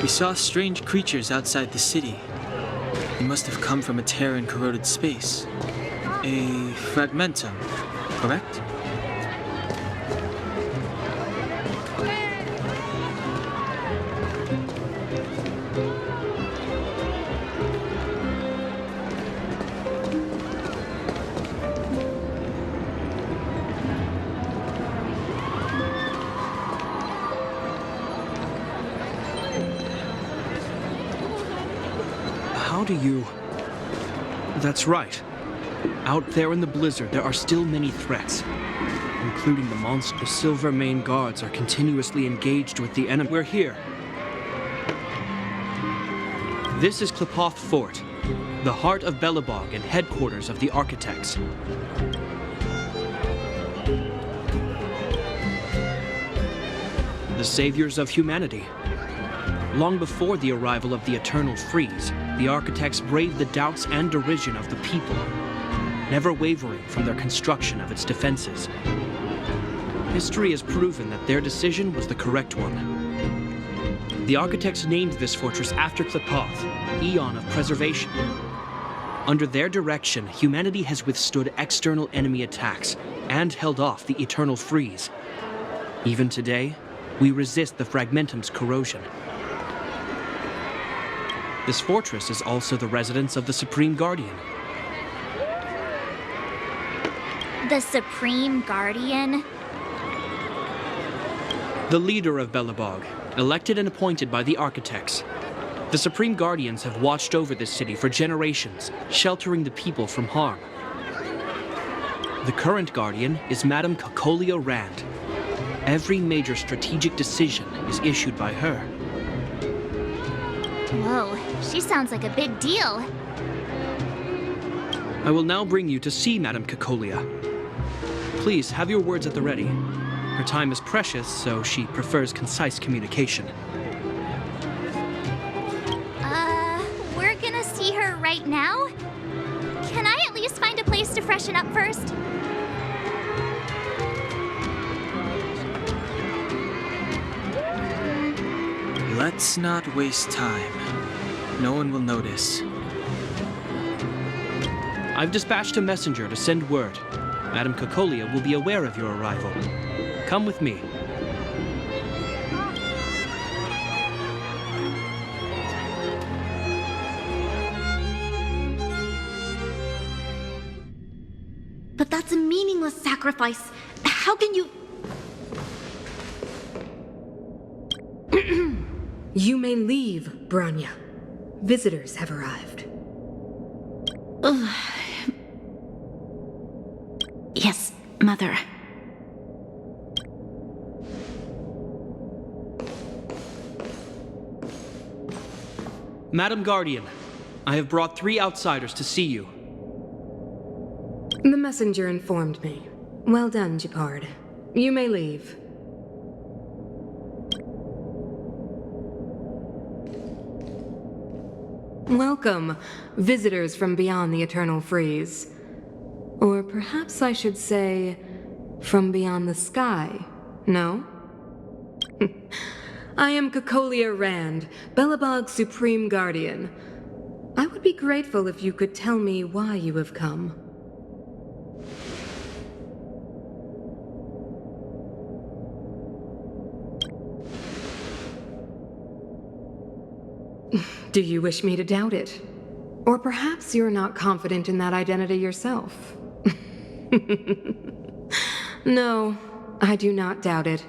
We saw strange creatures outside the city. They must have come from a tear in corroded space. A fragmentum, correct? How do you... That's right. Out there in the blizzard, there are still many threats, including the monster. The Silver Mane Guards are continuously engaged with the enemy. We're here. This is Klepoth Fort, the heart of Belobog and headquarters of the Architects. The saviors of humanity. Long before the arrival of the Eternal Freeze, the Architects braved the doubts and derision of the people, never wavering from their construction of its defenses. History has proven that their decision was the correct one. The Architects named this fortress after Klepoth, Eon of Preservation. Under their direction, humanity has withstood external enemy attacks and held off the Eternal Freeze. Even today, we resist the Fragmentum's corrosion. This fortress is also the residence of the Supreme Guardian. The Supreme Guardian? The leader of Belobog, elected and appointed by the Architects. The Supreme Guardians have watched over this city for generations, sheltering the people from harm. The current Guardian is Madame Kekolia Rand. Every major strategic decision is issued by her. Whoa, she sounds like a big deal. I will now bring you to see Madame Kekolia. Please have your words at the ready. Her time is precious, so she prefers concise communication. We're gonna see her right now? Can I at least find a place to freshen up first? Let's not waste time. No one will notice. I've dispatched a messenger to send word. Madame Kekolia will be aware of your arrival. Come with me. But that's a meaningless sacrifice. How can you... You may leave, Branya. Visitors have arrived. Yes, Mother. Madam Guardian, I have brought 3 outsiders to see you. The messenger informed me. Well done, Gepard. You may leave. Welcome, visitors from beyond the Eternal Freeze. Or perhaps I should say, from beyond the sky, no? I am Kekolia Rand, Belobog's Supreme Guardian. I would be grateful if you could tell me why you have come. Do you wish me to doubt it? Or perhaps you're not confident in that identity yourself? No, I do not doubt it.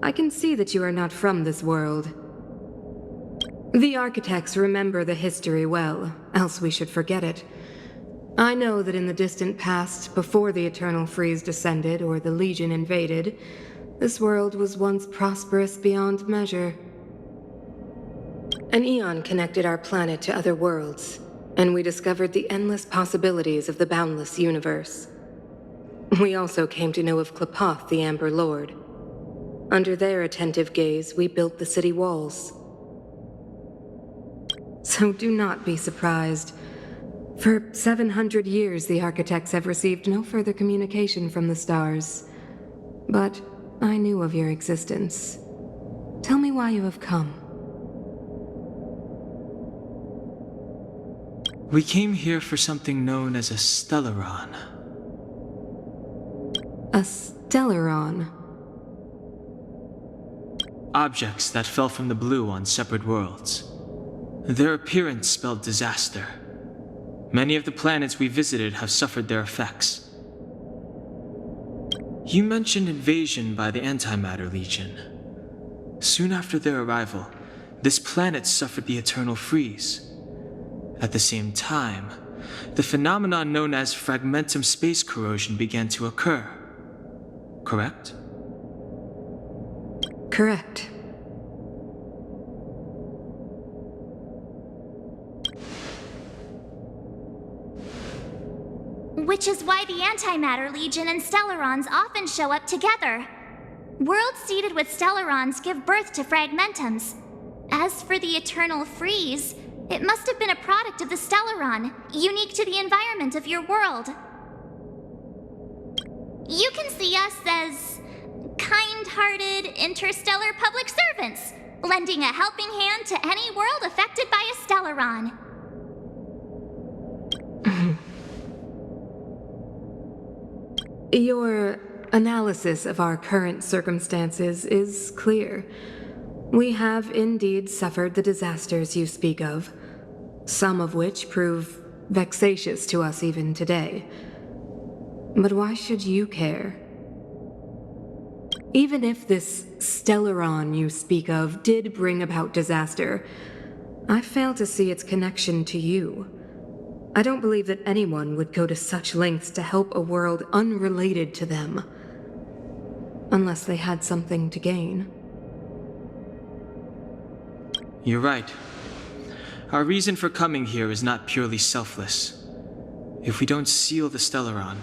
I can see that you are not from this world. The Architects remember the history well, else we should forget it. I know that in the distant past, before the Eternal Freeze descended or the Legion invaded, this world was once prosperous beyond measure. An eon connected our planet to other worlds, and we discovered the endless possibilities of the boundless universe. We also came to know of Klepoth, the Amber Lord. Under their attentive gaze, we built the city walls. So do not be surprised. For 700 years, the Architects have received no further communication from the stars. But I knew of your existence. Tell me why you have come. We came here for something known as a stellaron. A stellaron. Objects that fell from the blue on separate worlds. Their appearance spelled disaster. Many of the planets we visited have suffered their effects. You mentioned invasion by the Antimatter Legion. Soon after their arrival, this planet suffered the eternal freeze. At the same time, the phenomenon known as fragmentum space corrosion began to occur. Correct? Correct. Which is why the Antimatter Legion and Stellarons often show up together. Worlds seeded with Stellarons give birth to fragmentums. As for the eternal freeze, it must have been a product of the Stellaron, unique to the environment of your world. You can see us as kind-hearted interstellar public servants, lending a helping hand to any world affected by a Stellaron. Your analysis of our current circumstances is clear. We have indeed suffered the disasters you speak of, some of which prove vexatious to us even today. But why should you care? Even if this Stellaron you speak of did bring about disaster, I fail to see its connection to you. I don't believe that anyone would go to such lengths to help a world unrelated to them, unless they had something to gain. You're right. Our reason for coming here is not purely selfless. If we don't seal the Stellaron,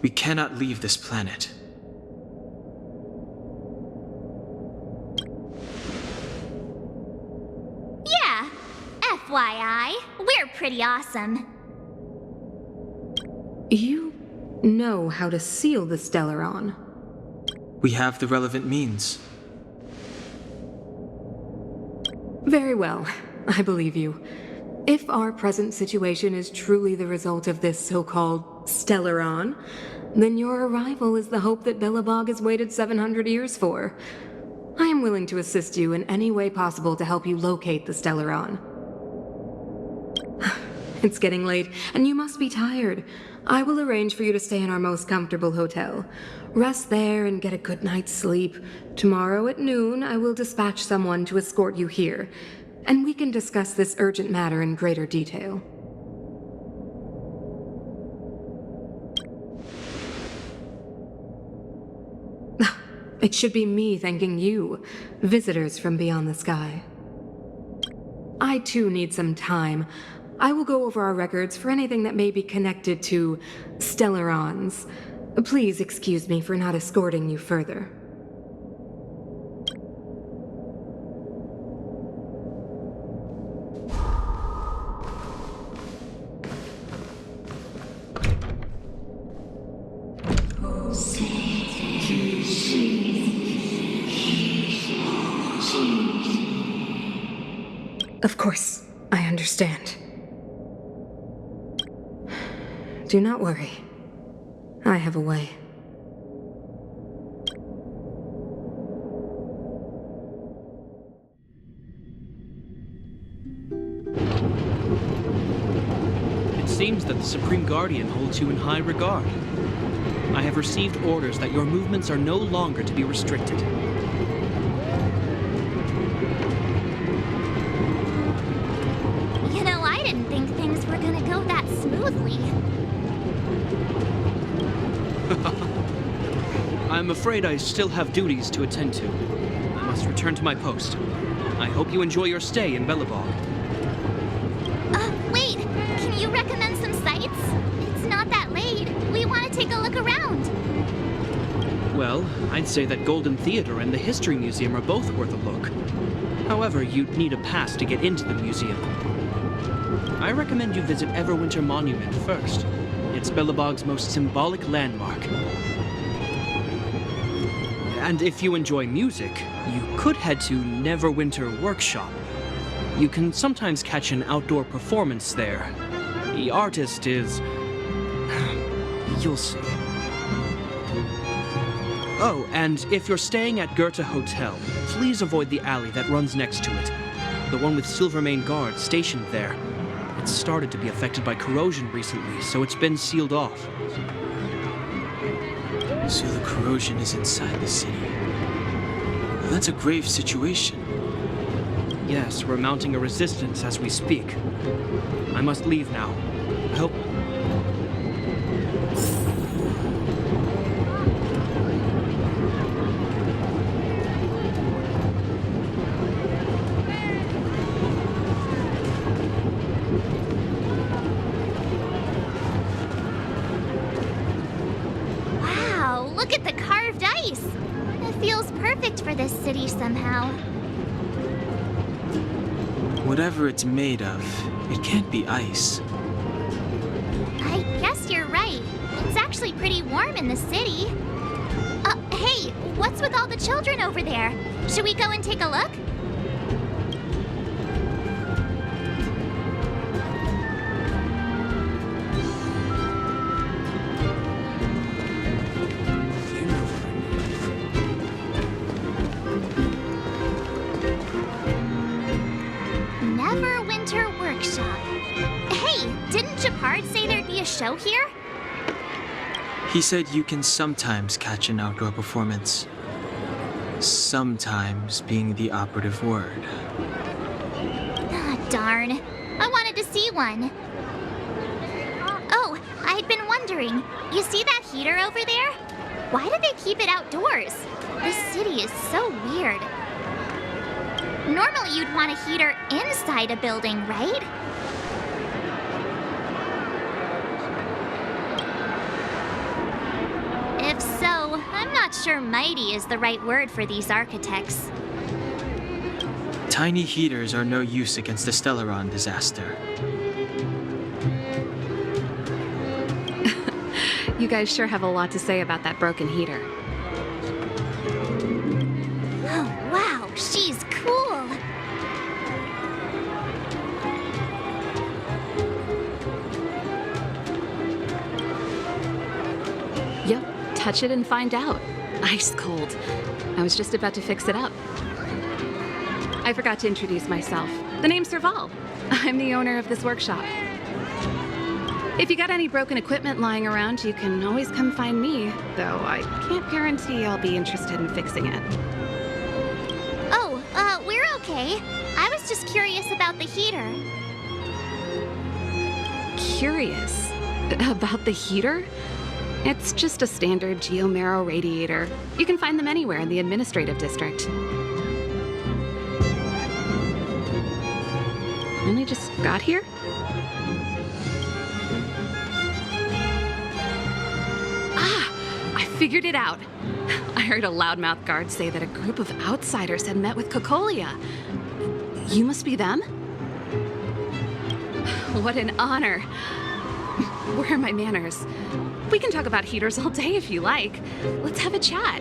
we cannot leave this planet. Yeah, FYI, we're pretty awesome. You know how to seal the Stellaron. We have the relevant means. Very well, I believe you. If our present situation is truly the result of this so-called Stellaron, then your arrival is the hope that Belobog has waited 700 years for. I am willing to assist you in any way possible to help you locate the Stellaron. It's getting late, and you must be tired. I will arrange for you to stay in our most comfortable hotel. Rest there and get a good night's sleep. Tomorrow at noon, I will dispatch someone to escort you here, and we can discuss this urgent matter in greater detail. It should be me thanking you, visitors from beyond the sky. I too need some time. I will go over our records for anything that may be connected to Stellarons. Please excuse me for not escorting you further. Of course, I understand. Do not worry. I have a way. It seems that the Supreme Guardian holds you in high regard. I have received orders that your movements are no longer to be restricted. You know, I didn't think things were gonna go that smoothly. I'm afraid I still have duties to attend to. I must return to my post. I hope you enjoy your stay in Belobog. Wait, can you recommend some sites? It's not that late. We want to take a look around. Well, I'd say that Golden Theater and the History Museum are both worth a look. However, you'd need a pass to get into the museum. I recommend you visit Everwinter Monument first. It's Belobog's most symbolic landmark. And if you enjoy music, you could head to Neverwinter Workshop. You can sometimes catch an outdoor performance there. The artist is... You'll see. Oh, and if you're staying at Goethe Hotel, please avoid the alley that runs next to it. The one with Silvermane guards stationed there. It's started to be affected by corrosion recently, so it's been sealed off. So the corrosion is inside the city. Well, that's a grave situation. Yes, we're mounting a resistance as we speak. I must leave now. I hope... Wow, look at the carved ice! It feels perfect for this city somehow. Whatever it's made of, it can't be ice. I guess you're right. It's actually pretty warm in the city. Hey, what's with all the children over there? Should we go and take a look? Neverwinter Workshop. Hey, didn't Japard say there'd be a show here? He said you can sometimes catch an outdoor performance. Sometimes being the operative word. Ah, darn. I wanted to see one. Oh, I'd been wondering. You see that heater over there? Why do they keep it outdoors? This city is so weird. Normally you'd want a heater inside a building, right? If so, I'm not sure mighty is the right word for these architects. Tiny heaters are no use against the Stellaron disaster. You guys sure have a lot to say about that broken heater. Oh, wow, she's cool. Yep, touch it and find out. Ice cold. I was just about to fix it up. I forgot to introduce myself. The name's Serval. I'm the owner of this workshop. If you got any broken equipment lying around, you can always come find me, though I can't guarantee I'll be interested in fixing it. Oh, we're okay. I was just curious about the heater. Curious? About the heater? It's just a standard geomarrow radiator. You can find them anywhere in the administrative district. Only just got here? I figured it out. I heard a loudmouth guard say that a group of outsiders had met with Cocolia. You must be them? What an honor. Where are my manners? We can talk about heaters all day if you like. Let's have a chat.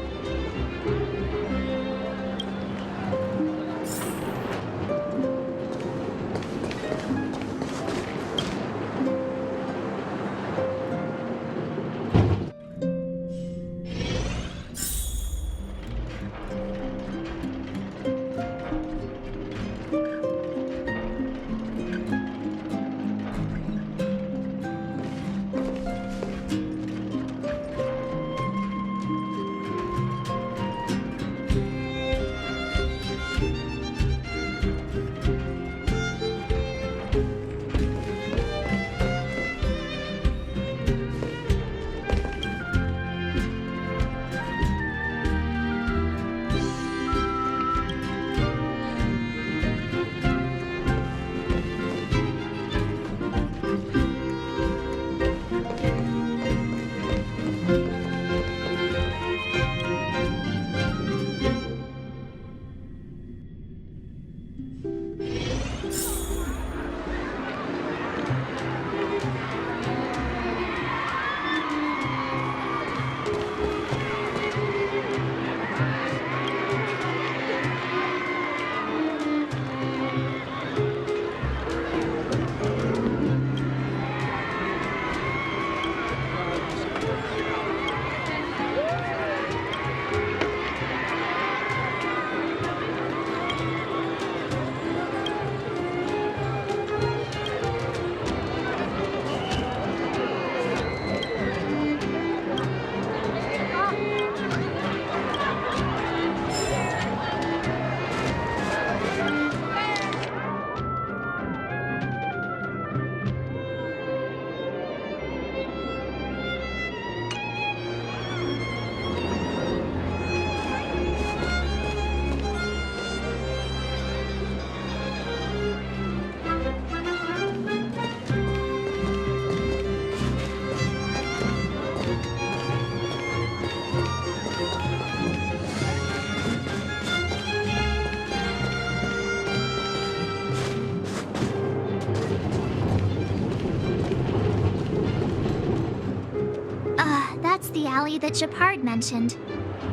That's the alley that Japard mentioned.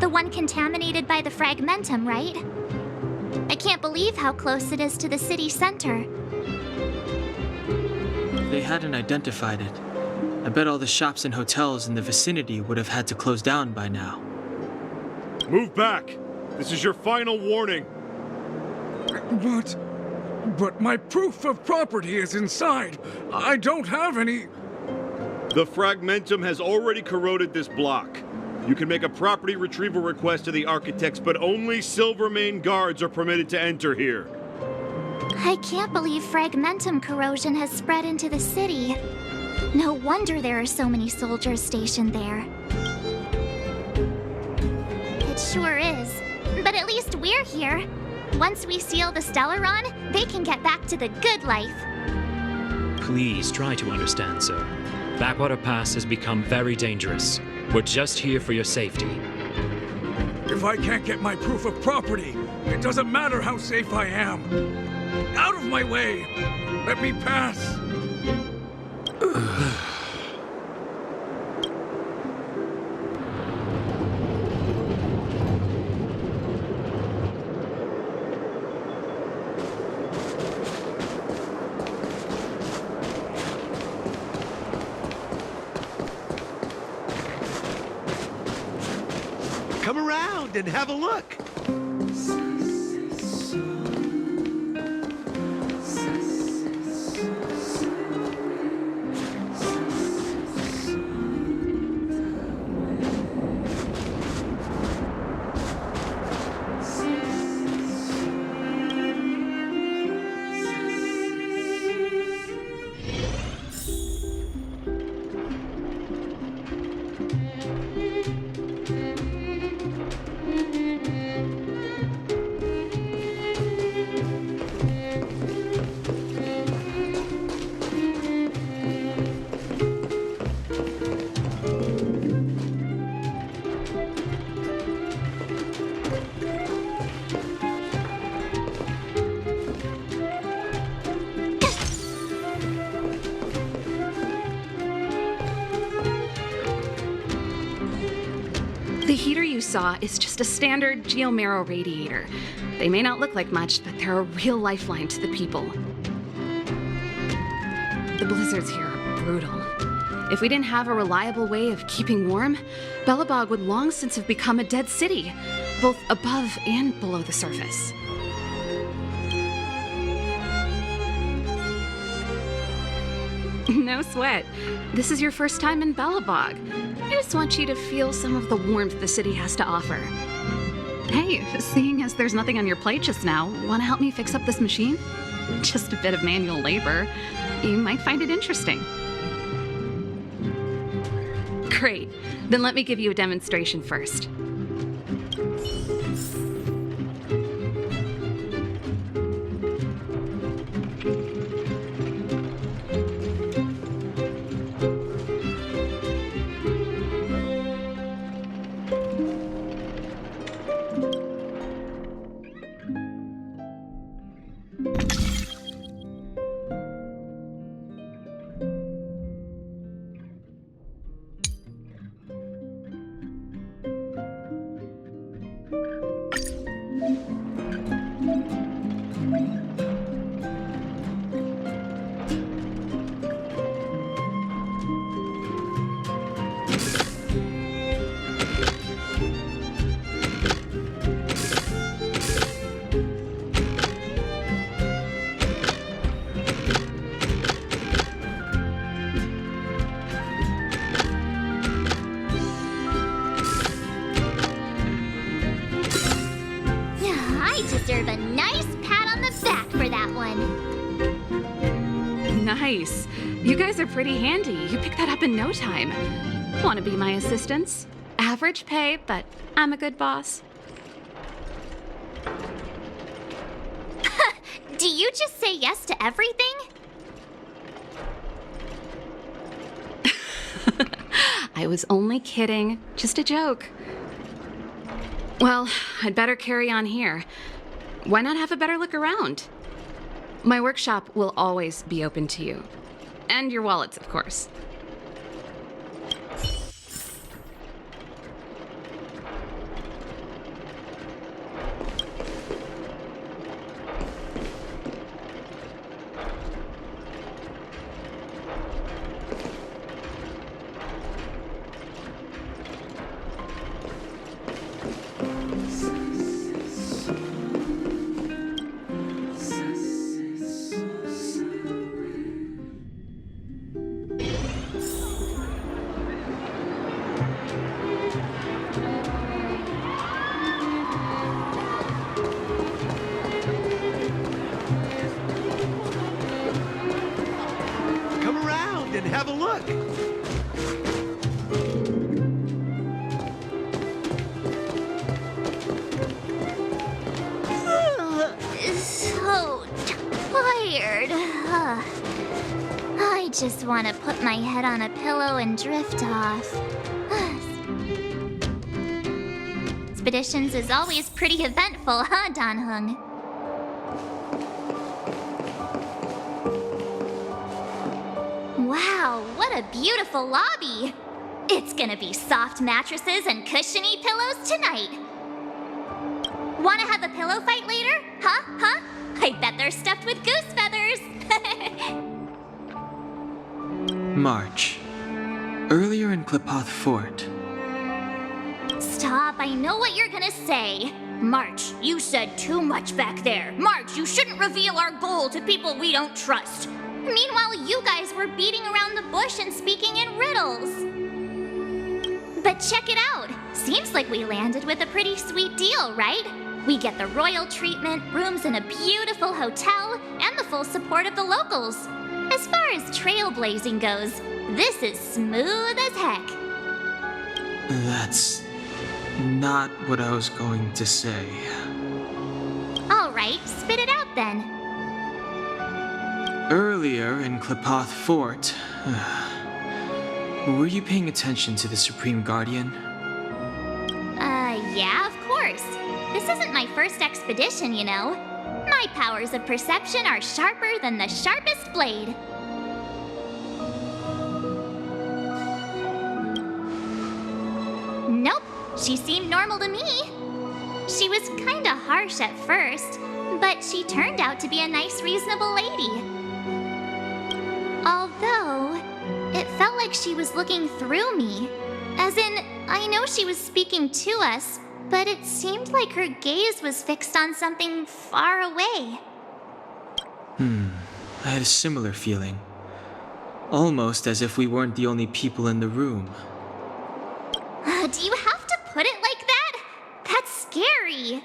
The one contaminated by the fragmentum, right? I can't believe how close it is to the city center. If they hadn't identified it, I bet all the shops and hotels in the vicinity would have had to close down by now. Move back! This is your final warning! But my proof of property is inside. I don't have any... The fragmentum has already corroded this block. You can make a property retrieval request to the architects, but only Silvermane guards are permitted to enter here. I can't believe fragmentum corrosion has spread into the city. No wonder there are so many soldiers stationed there. It sure is. But at least we're here. Once we seal the Stellaron, they can get back to the good life. Please try to understand, sir. Backwater Pass has become very dangerous. We're just here for your safety. If I can't get my proof of property, it doesn't matter how safe I am. Out of my way! Let me pass! Come around and have a look. The heater you saw is just a standard geomarrow radiator. They may not look like much, but they're a real lifeline to the people. The blizzards here are brutal. If we didn't have a reliable way of keeping warm, Belobog would long since have become a dead city, both above and below the surface. No sweat. This is your first time in Belobog. I just want you to feel some of the warmth the city has to offer. Hey, seeing as there's nothing on your plate just now, want to help me fix up this machine? Just a bit of manual labor. You might find it interesting. Great. Then let me give you a demonstration first. Deserve a nice pat on the back for that one. Nice. You guys are pretty handy. You picked that up in no time. Want to be my assistants? Average pay, but I'm a good boss. Do you just say yes to everything? I was only kidding. Just a joke. Well, I'd better carry on here. Why not have a better look around? My workshop will always be open to you. And your wallets, of course. have a look. So tired. I just want to put my head on a pillow and drift off. Expeditions is always pretty eventful, huh, Dan-hung? Wow, what a beautiful lobby! It's gonna be soft mattresses and cushiony pillows tonight. Wanna have a pillow fight later? Huh? I bet they're stuffed with goose feathers! March. Earlier in Klipoth Fort. Stop, I know what you're gonna say. March, you said too much back there. March, you shouldn't reveal our goal to people we don't trust. Meanwhile, you guys were beating around the bush and speaking in riddles. But check it out. Seems like we landed with a pretty sweet deal, right? We get the royal treatment, rooms in a beautiful hotel, and the full support of the locals. As far as trailblazing goes, this is smooth as heck. That's not what I was going to say. All right, spit it out then. Earlier in Klipoth Fort, were you paying attention to the Supreme Guardian? Yeah, of course. This isn't my first expedition, you know. My powers of perception are sharper than the sharpest blade. Nope, she seemed normal to me. She was kinda harsh at first, but she turned out to be a nice, reasonable lady. Although, it felt like she was looking through me. As in, I know she was speaking to us, but it seemed like her gaze was fixed on something far away. I had a similar feeling. Almost as if we weren't the only people in the room. Do you have to put it like that? That's scary.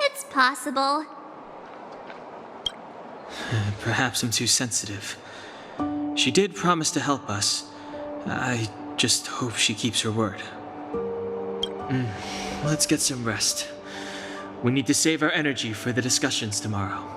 It's possible. Perhaps I'm too sensitive. She did promise to help us. I just hope she keeps her word. Let's get some rest. We need to save our energy for the discussions tomorrow.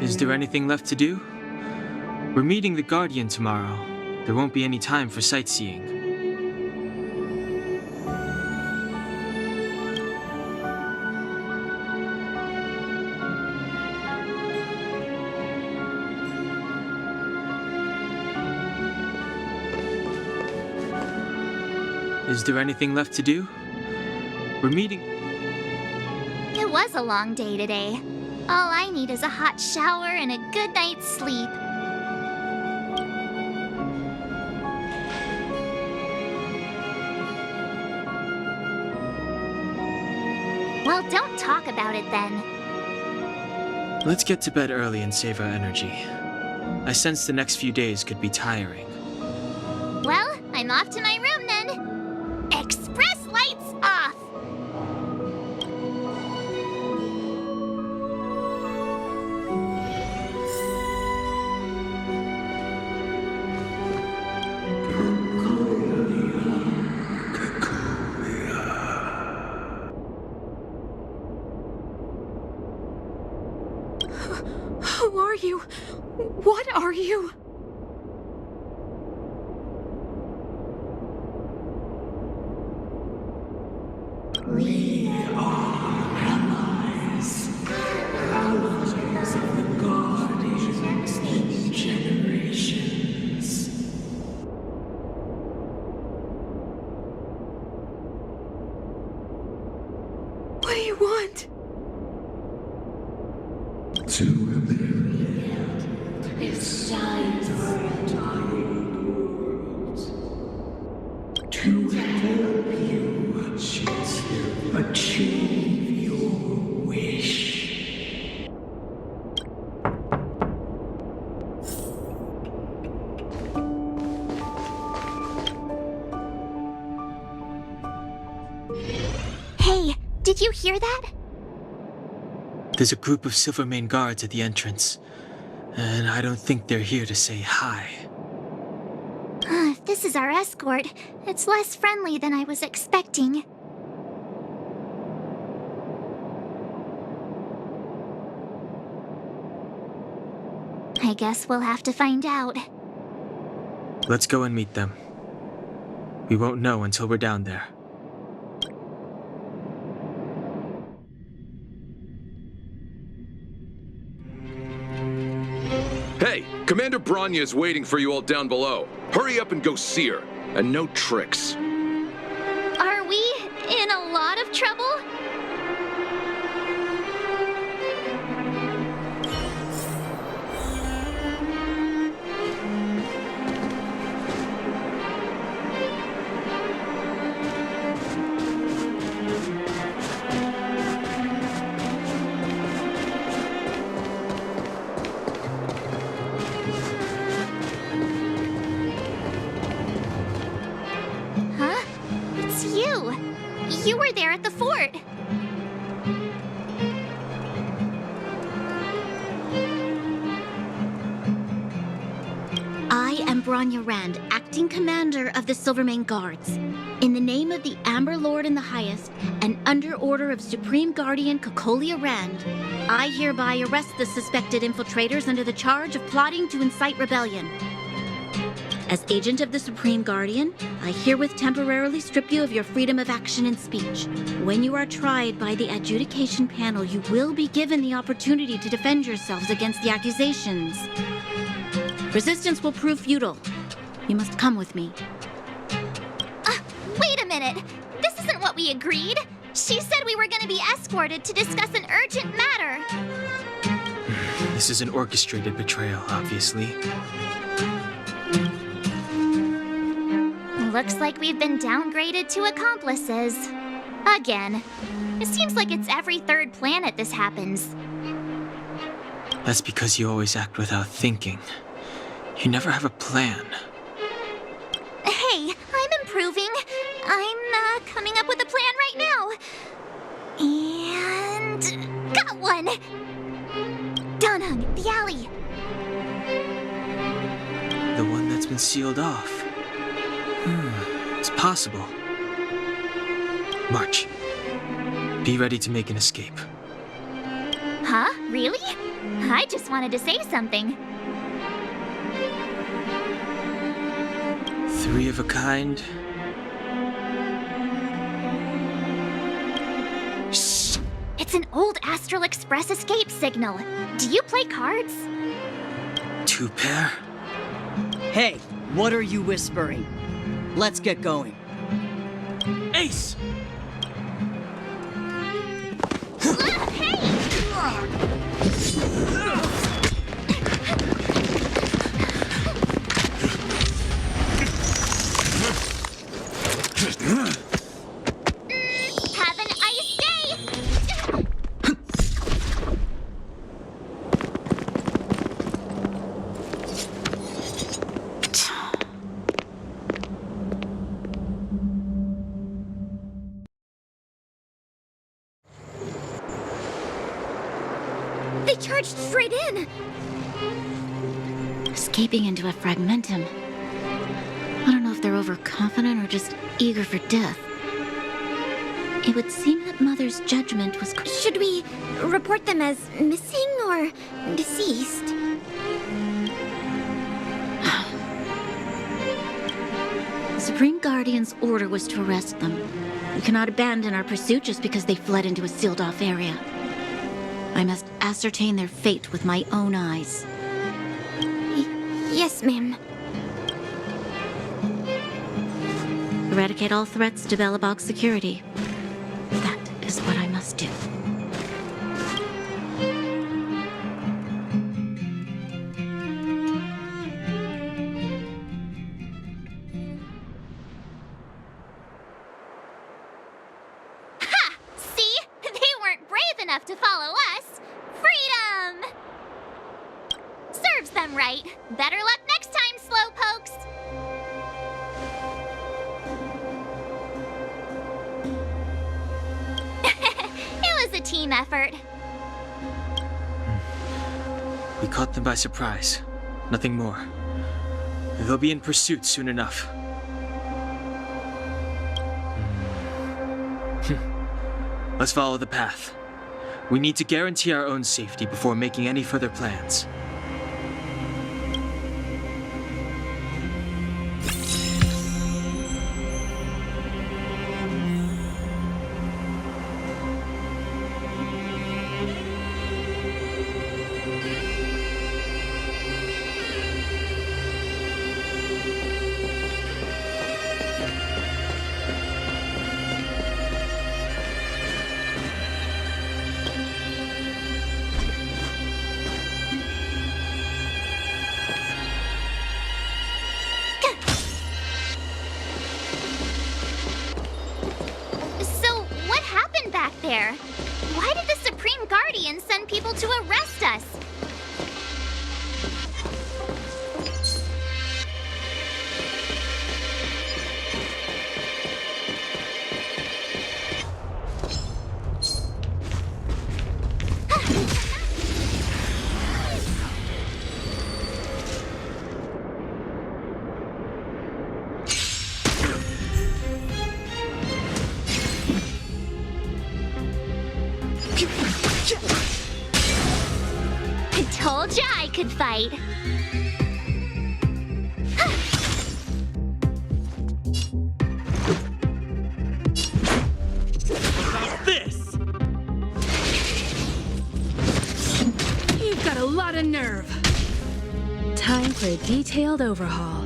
Is there anything left to do? We're meeting the Guardian tomorrow. There won't be any time for sightseeing. Is there anything left to do? We're meeting... It was a long day today. All I need is a hot shower and a good night's sleep. Well, don't talk about it then. Let's get to bed early and save our energy. I sense the next few days could be tiring. Well, I'm off to my room then. Express lights off! Who are you? What are you? We are allies. Thousands of the Guardians in generations. What do you want? To rebel is It's time for a dying world. To help you achieve your wish. Hey, did you hear that? There's a group of Silvermane guards at the entrance, and I don't think they're here to say hi. If this is our escort, it's less friendly than I was expecting. I guess we'll have to find out. Let's go and meet them. We won't know until we're down there. Hey, Commander Bronya is waiting for you all down below. Hurry up and go see her. And no tricks. Are we in a lot of trouble? Huh? It's you. You were there at the fort. I am Bronya Rand, acting commander of the Silvermane Guards. In the name of the Amber Lord in the Highest, and under order of Supreme Guardian Kokolia Rand, I hereby arrest the suspected infiltrators under the charge of plotting to incite rebellion. As agent of the Supreme Guardian, I herewith temporarily strip you of your freedom of action and speech. When you are tried by the adjudication panel, you will be given the opportunity to defend yourselves against the accusations. Resistance will prove futile. You must come with me. Wait a minute. This isn't what we agreed. She said we were going to be escorted to discuss an urgent matter. This is an orchestrated betrayal, obviously. Looks like we've been downgraded to accomplices. Again. It seems like it's every third planet this happens. That's because you always act without thinking. You never have a plan. Hey, I'm improving. I'm coming up with a plan right now. And got one. Donhung, the alley. The one that's been sealed off. It's possible. March. Be ready to make an escape. Huh? Really? I just wanted to say something. 3 of a kind. Shh! It's an old Astral Express escape signal. Do you play cards? 2 pair? Hey, what are you whispering? Let's get going. Ace! Have an ice day! They charged straight in! Escaping into a fragmentum. I don't know if they're overconfident or just eager for death. It would seem that Mother's judgment was... Should we report them as missing or deceased? The Supreme Guardian's order was to arrest them. We cannot abandon our pursuit just because they fled into a sealed-off area. I must ascertain their fate with my own eyes. Yes, ma'am. Eradicate all threats to Belobog's security. That is what I must do. enough to follow us, freedom! Serves them right. Better luck next time, slowpokes. It was a team effort. We caught them by surprise. Nothing more. They'll be in pursuit soon enough. Let's follow the path. We need to guarantee our own safety before making any further plans. There. Why did the Supreme Guardian send people to arrest us? Told ya I could fight. About this! You've got a lot of nerve. Time for a detailed overhaul.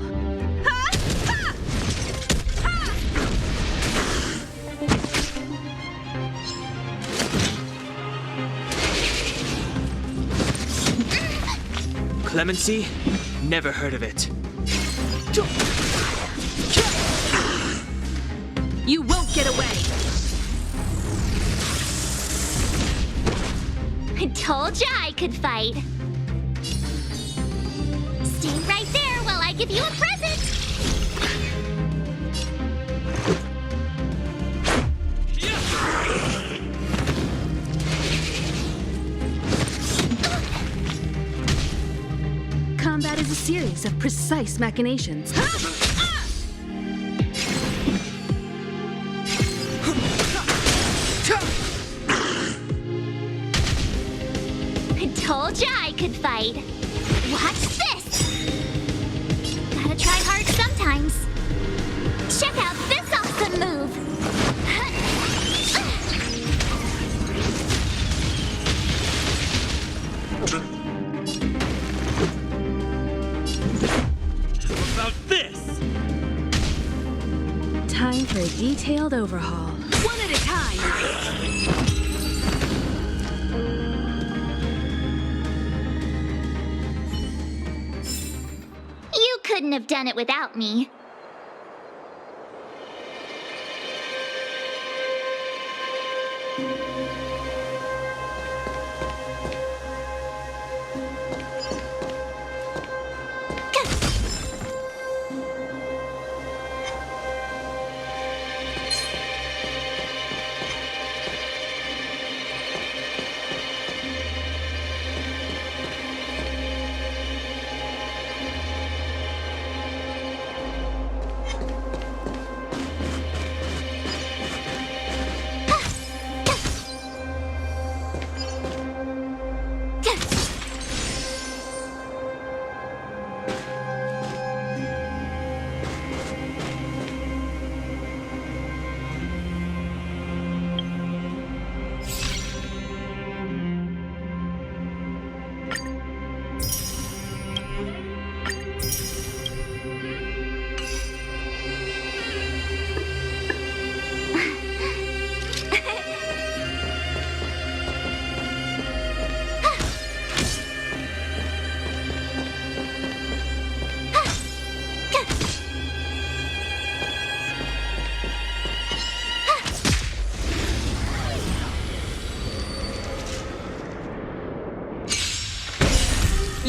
Clemency? Never heard of it. You won't get away! I told ya I could fight. Stay right there while I give you a present. Combat is a series of precise machinations. I told ya I could fight. Watch this! Gotta try hard sometimes. Check out this awesome move! Time for a detailed overhaul. One at a time! You couldn't have done it without me.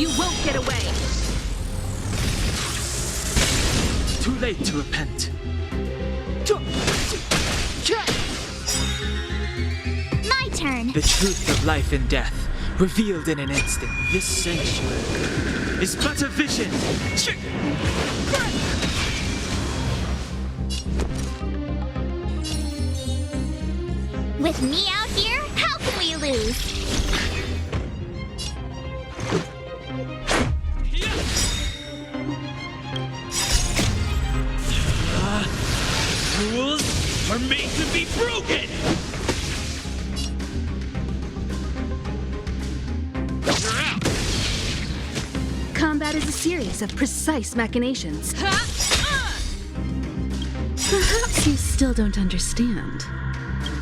You won't get away! Too late to repent. My turn. The truth of life and death, revealed in an instant. This sanctuary is but a vision. With me out here, how can we lose? Rules are made to be broken! You're out! Combat is a series of precise machinations. Perhaps you still don't understand.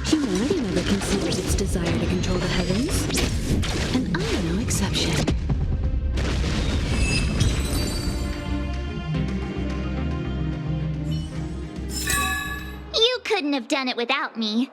Humanity never concealed its desire to control the heavens, and I'm no exception. You couldn't have done it without me.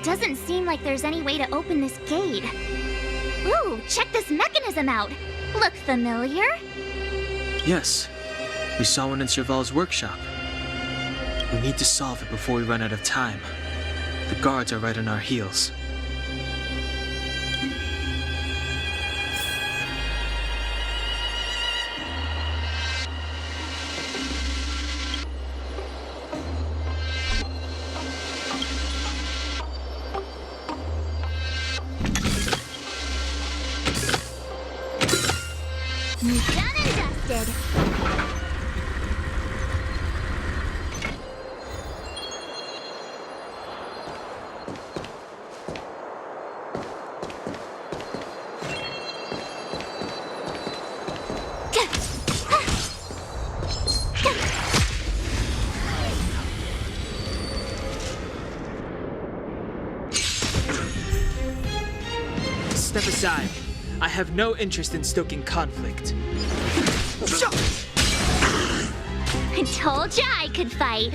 Doesn't seem like there's any way to open this gate. Ooh, check this mechanism out. Look familiar? Yes, we saw one in Serval's workshop. We need to solve it before we run out of time. The guards are right on our heels. Done and dusted. Step aside. I have no interest in stoking conflict. I told ya I could fight.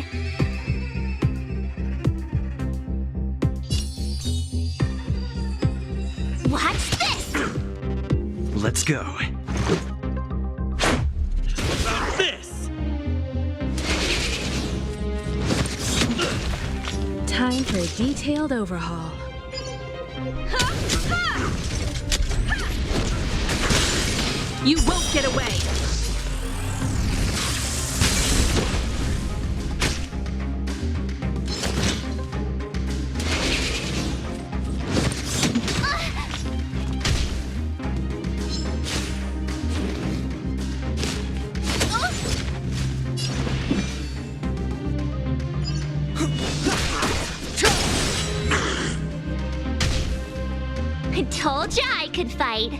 Watch this! Let's go. About this! Time for a detailed overhaul. You won't get away! I told ya I could fight.